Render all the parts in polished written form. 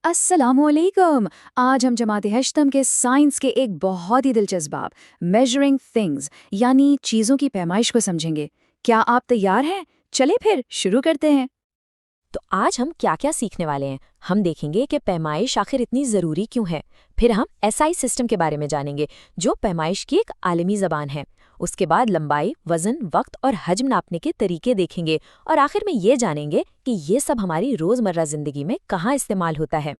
अस्सलामुअलैकुम। आज हम जमात हश्तम के साइंस के एक बहुत ही दिलचस्प बाब मेजरिंग थिंग्स यानी चीज़ों की पैमाइश को समझेंगे। क्या आप तैयार हैं? चले फिर शुरू करते हैं। तो आज हम क्या क्या सीखने वाले हैं। हम देखेंगे कि पैमाइश आखिर इतनी ज़रूरी क्यों है। फिर हम एसआई सिस्टम के बारे में जानेंगे, जो पैमाइश की एक आलमी ज़बान है। उसके बाद लंबाई, वज़न, वक्त और हजम नापने के तरीके देखेंगे। और आखिर में ये जानेंगे कि ये सब हमारी रोज़मर्रा ज़िंदगी में कहाँ इस्तेमाल होता है।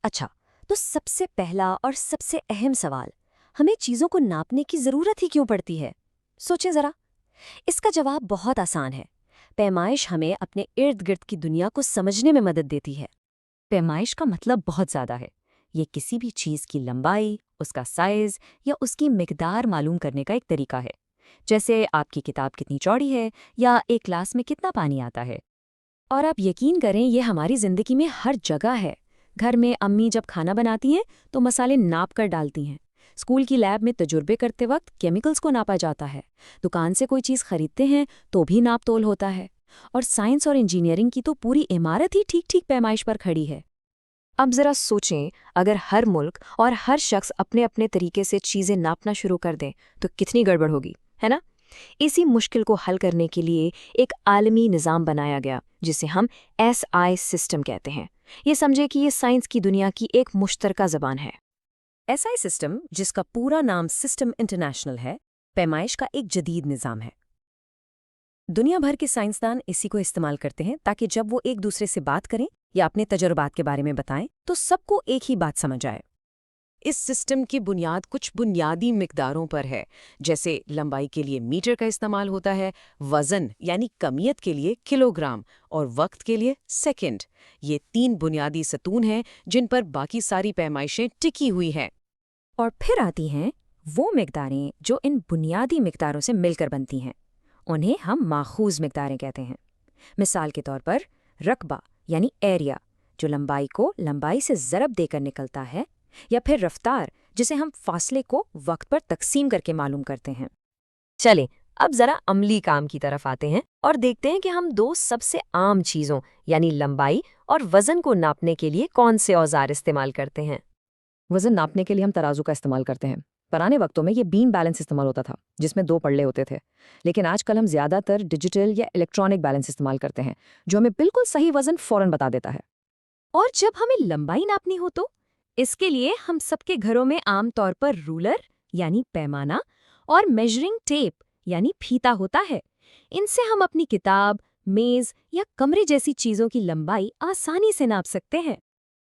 अच्छा, तो सबसे पहला और सबसे अहम सवाल, हमें चीज़ों को नापने की ज़रूरत ही क्यों पड़ती है? सोचें ज़रा। इसका जवाब बहुत आसान है। पैमाइश हमें अपने इर्द गिर्द की दुनिया को समझने में मदद देती है। पैमाइश का मतलब बहुत ज़्यादा है। ये किसी भी चीज़ की लंबाई, उसका साइज़ या उसकी मिकदार मालूम करने का एक तरीका है। जैसे आपकी किताब कितनी चौड़ी है या एक ग्लास में कितना पानी आता है। और आप यकीन करें, ये हमारी ज़िंदगी में हर जगह है। घर में अम्मी जब खाना बनाती हैं तो मसाले नाप कर डालती हैं। स्कूल की लैब में तजुर्बे करते वक्त केमिकल्स को नापा जाता है। दुकान से कोई चीज़ खरीदते हैं तो भी नाप तोल होता है। और साइंस और इंजीनियरिंग की तो पूरी इमारत ही ठीक ठीक पैमाइश पर खड़ी है। अब ज़रा सोचें, अगर हर मुल्क और हर शख्स अपने अपने तरीके से चीज़ें नापना शुरू कर दें तो कितनी गड़बड़ होगी, है ना? इसी मुश्किल को हल करने के लिए एक आलमी निज़ाम बनाया गया, जिसे हम एसआई सिस्टम कहते हैं। ये समझे कि ये साइंस की दुनिया की एक मुश्तरका ज़बान है। एसआई सिस्टम, जिसका पूरा नाम सिस्टम इंटरनेशनल है, पैमाइश का एक जदीद निज़ाम है। दुनिया भर के साइंसदान इसी को इस्तेमाल करते हैं ताकि जब वो एक दूसरे से बात करें या अपने तजुर्बात के बारे में बताएं तो सबको एक ही बात समझ आए। इस सिस्टम की बुनियाद कुछ बुनियादी मिकदारों पर है। जैसे लंबाई के लिए मीटर का इस्तेमाल होता है, वज़न यानी कमियत के लिए किलोग्राम और वक्त के लिए सेकंड। ये 3 बुनियादी सतून हैं जिन पर बाकी सारी पैमाइशें टिकी हुई हैं। और फिर आती हैं वो मिकदारें जो इन बुनियादी मिकदारों से मिलकर बनती हैं। उन्हें हम माखूज़ मिकदारें कहते हैं। मिसाल के तौर पर रकबा यानी एरिया, जो लंबाई को लंबाई से ज़रब देकर निकलता है, या फिर रफ्तार, जिसे हम फासले को वक्त पर तकसीम करके मालूम करते हैं। चलें, अब ज़रा अमली काम की तरफ आते हैं और देखते हैं कि हम दो सबसे आम चीज़ों यानी लंबाई और वज़न को नापने के लिए कौन से औजार इस्तेमाल करते हैं। वजन नापने के लिए हम तराजू का इस्तेमाल करते हैं। पुराने वक्तों में ये बीम बैलेंस इस्तेमाल होता था, जिसमें 2 पल्ले होते थे। लेकिन आजकल हम ज़्यादातर डिजिटल या इलेक्ट्रॉनिक बैलेंस इस्तेमाल करते हैं, जो हमें बिल्कुल सही वजन फ़ौरन बता देता है। और जब हमें लंबाई नापनी हो तो इसके लिए हम सबके घरों में आमतौर पर रूलर यानी पैमाना और मेजरिंग टेप यानी फीता होता है। इनसे हम अपनी किताब, मेज या कमरे जैसी चीजों की लंबाई आसानी से नाप सकते हैं।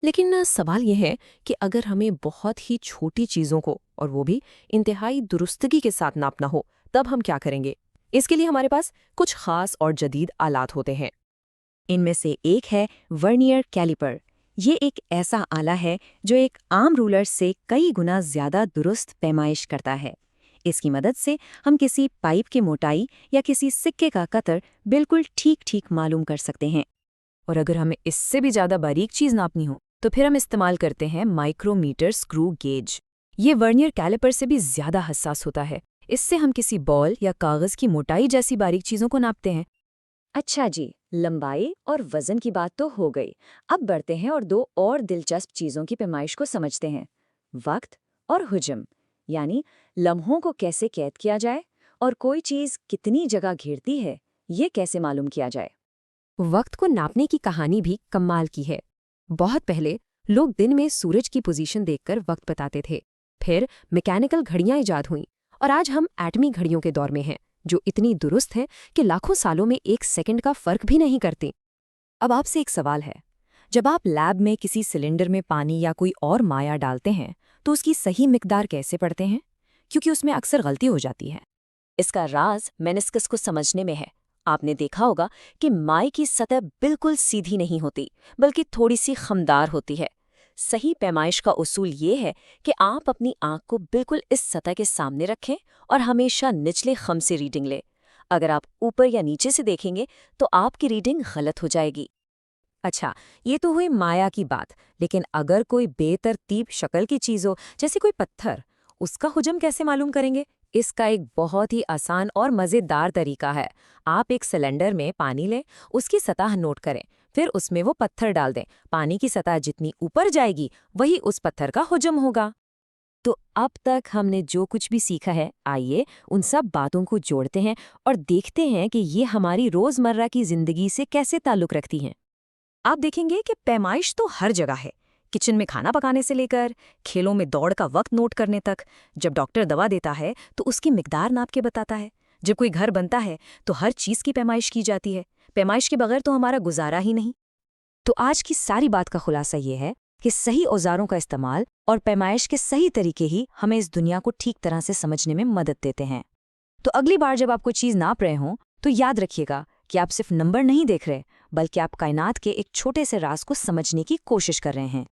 लेकिन सवाल यह है कि अगर हमें बहुत ही छोटी चीज़ों को, और वो भी इंतहाई दुरुस्तगी के साथ नापना हो, तब हम क्या करेंगे? इसके लिए हमारे पास कुछ खास और जदीद आलात होते हैं। इनमें से एक है वर्नियर कैलिपर। ये एक ऐसा आला है जो एक आम रूलर से कई गुना ज्यादा दुरुस्त पैमाइश करता है। इसकी मदद से हम किसी पाइप की मोटाई या किसी सिक्के का कतर बिल्कुल ठीक ठीक मालूम कर सकते हैं। और अगर हमें इससे भी ज़्यादा बारीक चीज़ नापनी हो, तो फिर हम इस्तेमाल करते हैं माइक्रोमीटर स्क्रू गेज। ये वर्नियर कैलिपर से भी ज़्यादा हसास होता है। इससे हम किसी बॉल या कागज़ की मोटाई जैसी बारीक चीज़ों को नापते हैं। अच्छा जी, लंबाई और वजन की बात तो हो गई। अब बढ़ते हैं और दो और दिलचस्प चीज़ों की पैमाइश को समझते हैं। वक्त और हुजम, यानी लम्हों को कैसे कैद किया जाए और कोई चीज़ कितनी जगह घेरती है, ये कैसे मालूम किया जाए। वक्त को नापने की कहानी भी कमाल की है। बहुत पहले लोग दिन में सूरज की पोजीशन देखकर वक्त बताते थे। फिर मैकेनिकल घड़ियां इजाद हुईं और आज हम एटमी घड़ियों के दौर में हैं, जो इतनी दुरुस्त हैं कि लाखों सालों में 1 सेकंड का फर्क भी नहीं करती। अब आपसे एक सवाल है, जब आप लैब में किसी सिलेंडर में पानी या कोई और माया डालते हैं तो उसकी सही मिकदार कैसे पढ़ते हैं? क्योंकि उसमें अक्सर गलती हो जाती है। इसका राज मेनिस्कस को समझने में है। आपने देखा होगा कि माई की सतह बिल्कुल सीधी नहीं होती, बल्कि थोड़ी सी खमदार होती है। सही पैमाइश का उसूल ये है कि आप अपनी आंख को बिल्कुल इस सतह के सामने रखें और हमेशा निचले खम से रीडिंग लें। अगर आप ऊपर या नीचे से देखेंगे तो आपकी रीडिंग गलत हो जाएगी। अच्छा, ये तो हुई माया की बात, लेकिन अगर कोई बेतरतीब शक्ल की चीज़ हो, जैसे कोई पत्थर, उसका हुजम कैसे मालूम करेंगे? इसका एक बहुत ही आसान और मज़ेदार तरीका है। आप एक सिलेंडर में पानी लें, उसकी सतह नोट करें, फिर उसमें वो पत्थर डाल दें। पानी की सतह जितनी ऊपर जाएगी वही उस पत्थर का हुजम होगा। तो अब तक हमने जो कुछ भी सीखा है, आइए उन सब बातों को जोड़ते हैं और देखते हैं कि ये हमारी रोजमर्रा की जिंदगी से कैसे ताल्लुक रखती हैं। आप देखेंगे कि पैमाइश तो हर जगह है, किचन में खाना पकाने से लेकर खेलों में दौड़ का वक्त नोट करने तक। जब डॉक्टर दवा देता है तो उसकी मिकदार नाप के बताता है। जब कोई घर बनता है तो हर चीज की पैमाइश की जाती है। पैमाइश के बगैर तो हमारा गुजारा ही नहीं। तो आज की सारी बात का खुलासा ये है कि सही औजारों का इस्तेमाल और पैमाइश के सही तरीके ही हमें इस दुनिया को ठीक तरह से समझने में मदद देते हैं। तो अगली बार जब आप कोई चीज़ नाप रहे हों तो याद रखिएगा कि आप सिर्फ नंबर नहीं देख रहे, बल्कि आप कायनात के एक छोटे से राज को समझने की कोशिश कर रहे हैं।